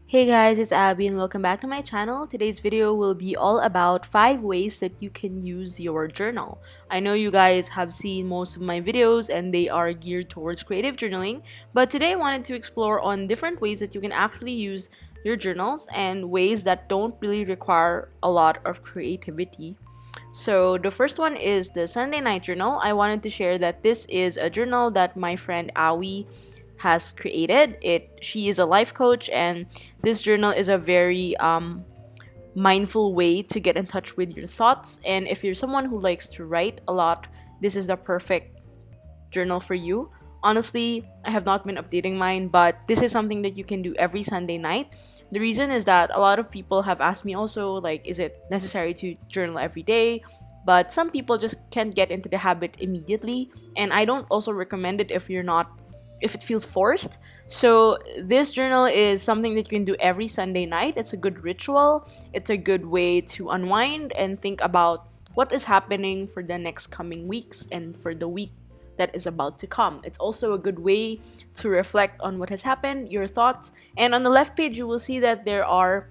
Hey guys, it's Abby and welcome back to my channel. Today's video will be all about 5 ways that you can use your journal. I know you guys have seen most of my videos and they are geared towards creative journaling, but today I wanted to explore on different ways that you can actually use your journals and ways that don't really require a lot of creativity. So the first one is the Sunday night journal. I wanted to share that this is a journal that my friend Awi has created. She is a life coach, and this journal is a very mindful way to get in touch with your thoughts. And if you're someone who likes to write a lot, this is the perfect journal for you. Honestly, I have not been updating mine, but this is something that you can do every Sunday night. The reason is that a lot of people have asked me also, like, is it necessary to journal every day? But some people just can't get into the habit immediately, and I don't also recommend it if it feels forced. So this journal is something that you can do every Sunday night. It's a good ritual. It's a good way to unwind and think about what is happening for the next coming weeks and for the week that is about to come. It's also a good way to reflect on what has happened, your thoughts, and on the left page you will see that there are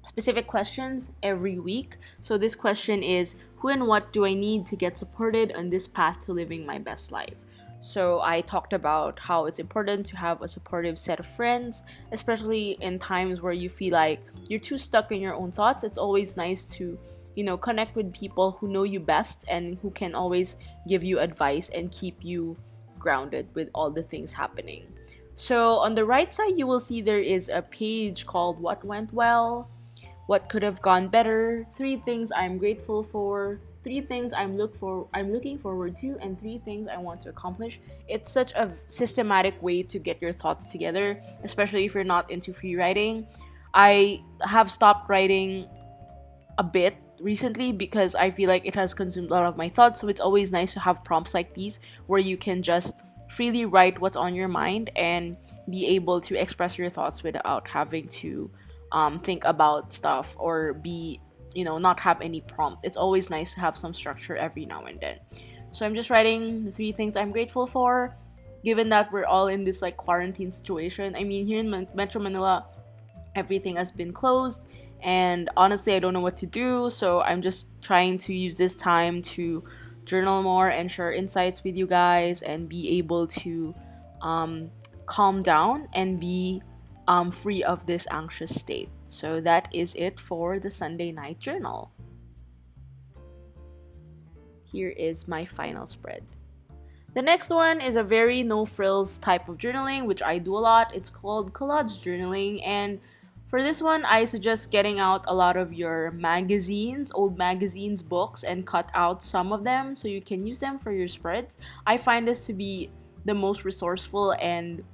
specific questions every week. So this question is, who and what do I need to get supported on this path to living my best life? So I talked about how it's important to have a supportive set of friends, especially in times where you feel like you're too stuck in your own thoughts. It's always nice to connect with people who know you best and who can always give you advice and keep you grounded with all the things happening. So on the right side, you will see there is a page called What Went Well, What Could Have Gone Better, 3 Things I'm Grateful For, 3 Things I'm looking forward to, and 3 Things I Want to Accomplish. It's such a systematic way to get your thoughts together, especially if you're not into free writing. I have stopped writing a bit recently because I feel like it has consumed a lot of my thoughts, so it's always nice to have prompts like these where you can just freely write what's on your mind and be able to express your thoughts without having to think about stuff or be not have any prompt. It's always nice to have some structure every now and then. So I'm just writing the 3 things I'm grateful for, given that we're all in this like quarantine situation. I mean, here in Metro Manila, everything has been closed, and honestly I don't know what to do, so I'm just trying to use this time to journal more and share insights with you guys and be able to calm down and be free of this anxious state. So that is it for the Sunday night journal. Here is my final spread. The next one is a very no frills type of journaling, which I do a lot. It's called collage journaling, and for this one, I suggest getting out a lot of your magazines, old magazines, books, and cut out some of them so you can use them for your spreads. I find this to be the most resourceful and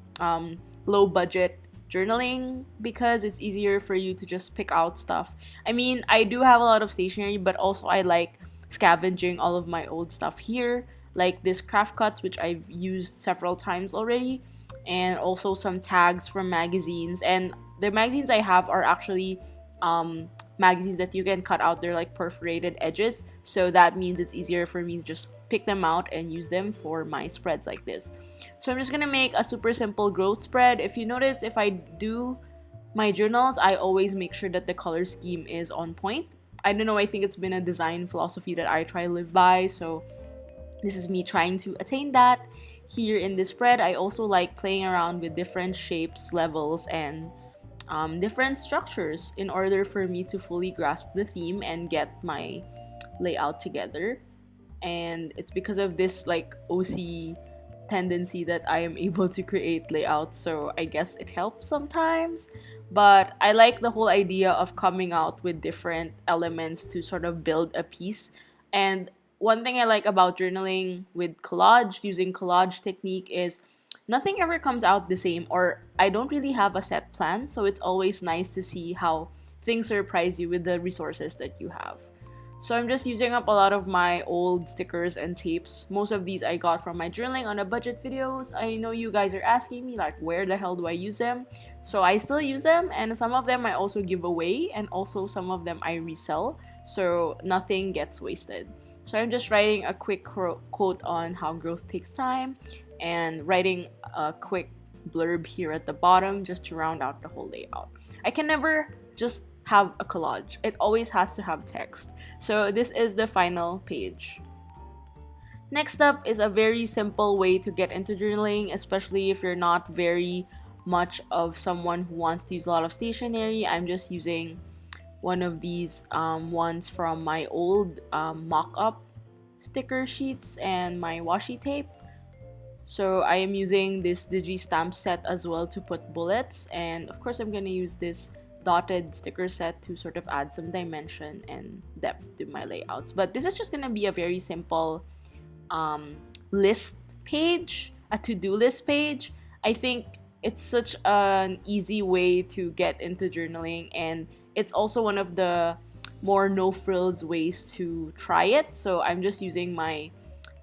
low budget journaling because it's easier for you to just pick out stuff. I mean, I do have a lot of stationery, but also I like scavenging all of my old stuff here, like this craft cuts, which I've used several times already, and also some tags from magazines. And the magazines I have are actually magazines that you can cut out. They're like perforated edges, so that means it's easier for me to just pick them out and use them for my spreads like this. So I'm just gonna make a super simple growth spread. If you notice, if I do my journals, I always make sure that the color scheme is on point. I don't know, I think it's been a design philosophy that I try to live by, so this is me trying to attain that. Here in this spread, I also like playing around with different shapes, levels, and different structures in order for me to fully grasp the theme and get my layout together. And it's because of this like OC tendency that I am able to create layouts, so I guess it helps sometimes. But I like the whole idea of coming out with different elements to sort of build a piece. And one thing I like about journaling with collage, using collage technique, is nothing ever comes out the same, or I don't really have a set plan, so it's always nice to see how things surprise you with the resources that you have. So I'm just using up a lot of my old stickers and tapes. Most of these I got from my journaling on a budget videos. I know you guys are asking me like, where the hell do I use them? So I still use them, and some of them I also give away, and also some of them I resell, so nothing gets wasted. So I'm just writing a quick quote on how growth takes time, and writing a quick blurb here at the bottom just to round out the whole layout. I can never just have a collage. It always has to have text. So this is the final page. Next up is a very simple way to get into journaling, especially if you're not very much of someone who wants to use a lot of stationery. I'm just using one of these ones from my old mock-up sticker sheets and my washi tape. So I am using this digi stamp set as well to put bullets, and of course I'm going to use this dotted sticker set to sort of add some dimension and depth to my layouts. But this is just going to be a very simple list page, a to-do list page. I think it's such an easy way to get into journaling, and it's also one of the more no-frills ways to try it. So I'm just using my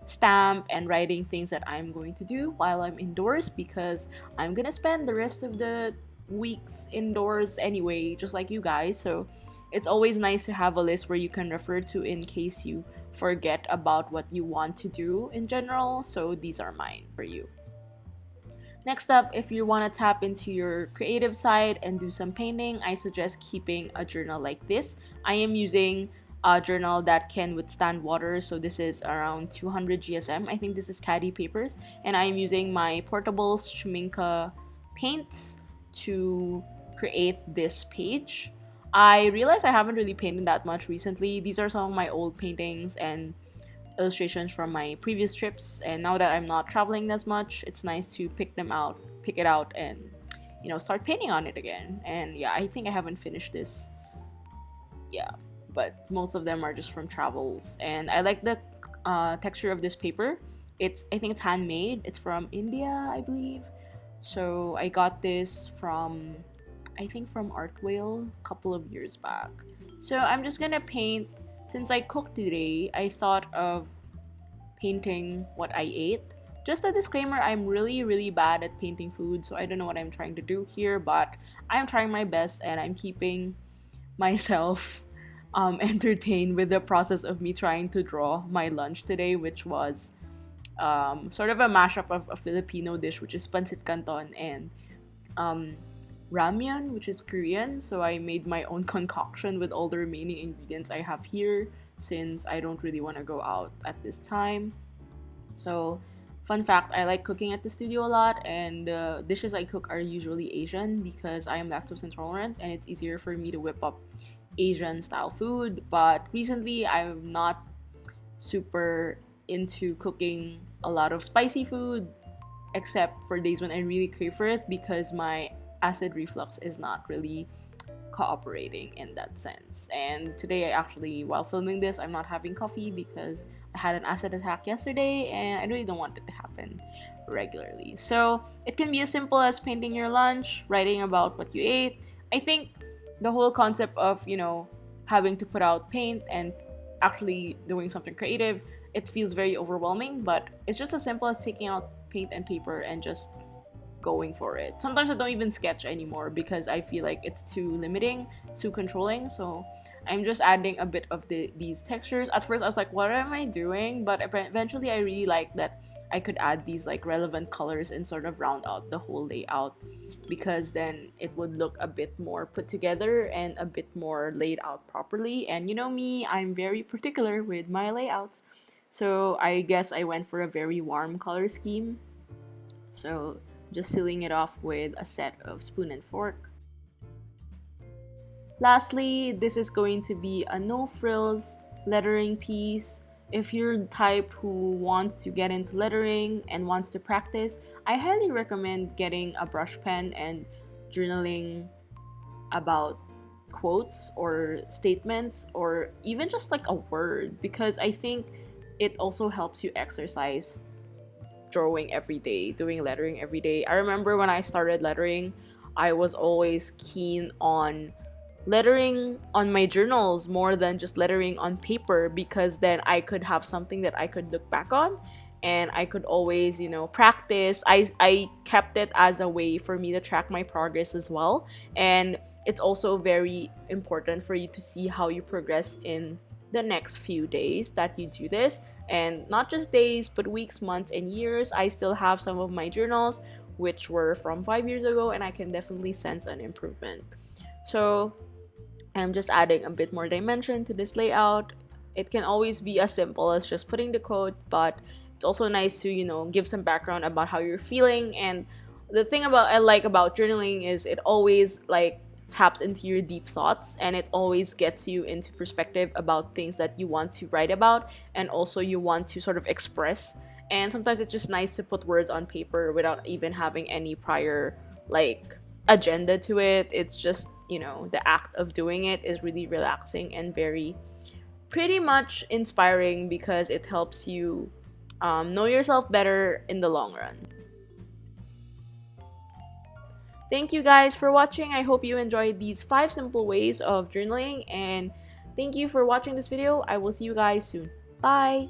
stamp and writing things that I'm going to do while I'm indoors, because I'm gonna spend the rest of the weeks indoors anyway, just like you guys. So it's always nice to have a list where you can refer to in case you forget about what you want to do in general. So these are mine for you. Next up, if you want to tap into your creative side and do some painting, I suggest keeping a journal like this. I am using a journal that can withstand water, so this is around 200 GSM. I think this is Caddy Papers, and I am using my portable Schminke paints to create this page. I realized I haven't really painted that much recently. These are some of my old paintings and illustrations from my previous trips, and now that I'm not traveling as much, it's nice to pick it out and, you know, start painting on it again. And yeah, I think I haven't finished this, but most of them are just from travels, and I like the texture of this paper. I think it's handmade. It's from India, I believe. So I got this from, I think, from Art Whale a couple of years back. So I'm just gonna paint. Since I cooked today, I thought of painting what I ate. Just a disclaimer, I'm really bad at painting food, so I don't know what I'm trying to do here, but I'm trying my best, and I'm keeping myself entertained with the process of me trying to draw my lunch today, which was sort of a mashup of a Filipino dish, which is pancit canton, and ramyeon, which is Korean. So I made my own concoction with all the remaining ingredients I have here, since I don't really want to go out at this time. So fun fact, I like cooking at the studio a lot, and the dishes I cook are usually Asian because I am lactose intolerant, and it's easier for me to whip up Asian style food. But recently I'm not super into cooking a lot of spicy food, except for days when I really crave for it, because my acid reflux is not really cooperating in that sense. And today, I actually, while filming this, I'm not having coffee because I had an acid attack yesterday, and I really don't want it to happen regularly. So it can be as simple as painting your lunch, writing about what you ate. I think the whole concept of, you know, having to put out paint and actually doing something creative, it feels very overwhelming, but it's just as simple as taking out paint and paper and just going for it. Sometimes I don't even sketch anymore because I feel like it's too limiting, too controlling. So I'm just adding a bit of these textures. At first I was like, what am I doing? But eventually I really liked that I could add these like relevant colors and sort of round out the whole layout, because then it would look a bit more put together and a bit more laid out properly. And you know me, I'm very particular with my layouts. So I guess I went for a very warm color scheme. So just sealing it off with a set of spoon and fork. Lastly, this is going to be a no frills lettering piece. If you're the type who wants to get into lettering and wants to practice, I highly recommend getting a brush pen and journaling about quotes or statements, or even just like a word, because I think it also helps you exercise drawing every day, doing lettering every day. I remember when I started lettering, I was always keen on lettering on my journals more than just lettering on paper, because then I could have something that I could look back on and I could always, you know, practice. I kept it as a way for me to track my progress as well, and it's also very important for you to see how you progress in the next few days that you do this, and not just days but weeks, months, and years. I still have some of my journals which were from 5 years ago, and I can definitely sense an improvement. So I'm just adding a bit more dimension to this layout. It can always be as simple as just putting the quote, but it's also nice to, you know, give some background about how you're feeling. And the thing I like about journaling is it always like taps into your deep thoughts, and it always gets you into perspective about things that you want to write about and also you want to sort of express. And sometimes it's just nice to put words on paper without even having any prior like agenda to it. It's just, you know, the act of doing it is really relaxing and very pretty much inspiring because it helps you know yourself better in the long run. Thank you guys for watching. I hope you enjoyed these 5 simple ways of journaling, and thank you for watching this video. I will see you guys soon. Bye!